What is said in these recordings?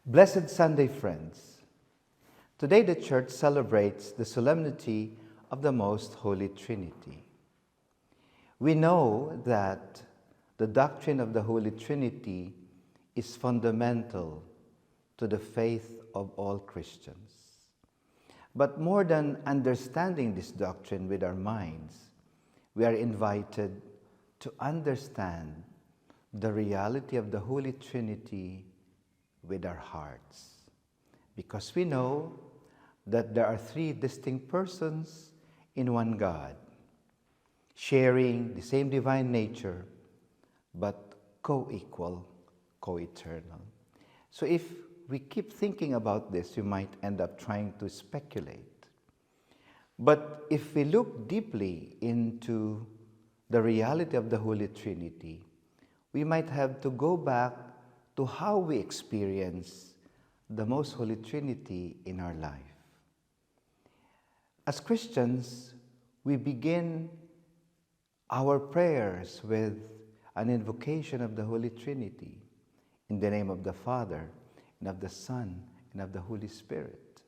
Blessed Sunday, friends. Today the Church celebrates the solemnity of the Most Holy Trinity. We know that the doctrine of the Holy Trinity is fundamental to the faith of all Christians. But more than understanding this doctrine with our minds, we are invited to understand the reality of the Holy Trinity with our hearts. Because we know that there are three distinct persons in one God, sharing the same divine nature, but co-equal, co-eternal. So if we keep thinking about this, we might end up trying to speculate. But if we look deeply into the reality of the Holy Trinity, we might have to go back to how we experience the Most Holy Trinity in our life. As Christians, we begin our prayers with an invocation of the Holy Trinity in the name of the Father, and of the Son, and of the Holy Spirit.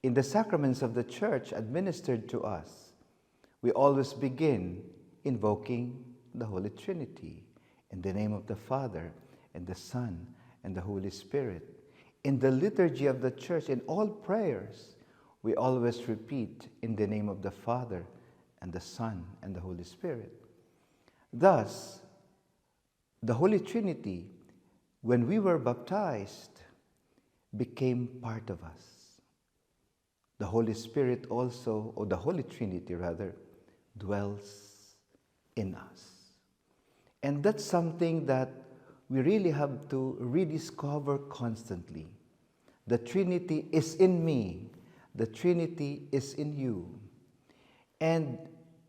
In the sacraments of the Church administered to us, we always begin invoking the Holy Trinity in the name of the Father, and the Son, and the Holy Spirit. In the liturgy of the Church, in all prayers, we always repeat in the name of the Father, and the Son, and the Holy Spirit. Thus, the Holy Trinity, when we were baptized, became part of us. The Holy Spirit also, or the Holy Trinity rather, dwells in us. And that's something that we really have to rediscover constantly. The Trinity is in me. The Trinity is in you. And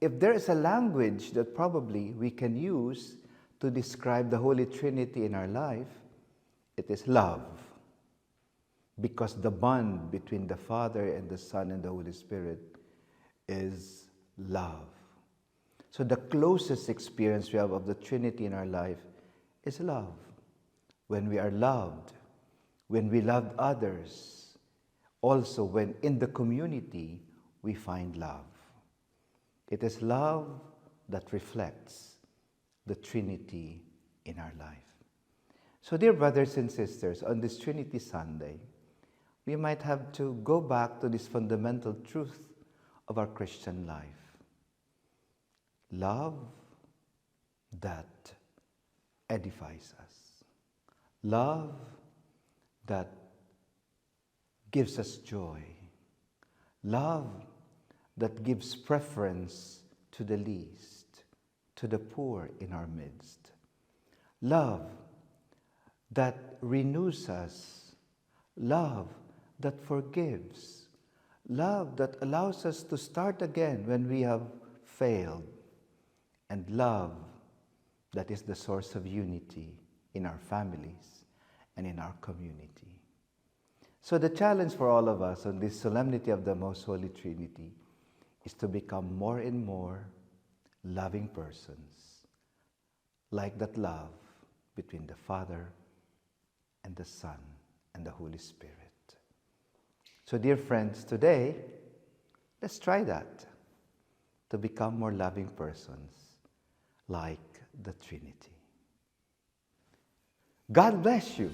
if there is a language that probably we can use to describe the Holy Trinity in our life, it is love. Because the bond between the Father and the Son and the Holy Spirit is love. So the closest experience we have of the Trinity in our life is love. When we are loved, when we love others, also when in the community we find love. It is love that reflects the Trinity in our life. So dear brothers and sisters, on this Trinity Sunday, we might have to go back to this fundamental truth of our Christian life. Love that edifies us. Love that gives us joy. Love that gives preference to the least, to the poor in our midst. Love that renews us. Love that forgives. Love that allows us to start again when we have failed. And love that is the source of unity in our families and in our community. So the challenge for all of us on this solemnity of the Most Holy Trinity is to become more and more loving persons, like that love between the Father and the Son and the Holy Spirit. So dear friends, today, let's try that, to become more loving persons, like the Trinity. God bless you.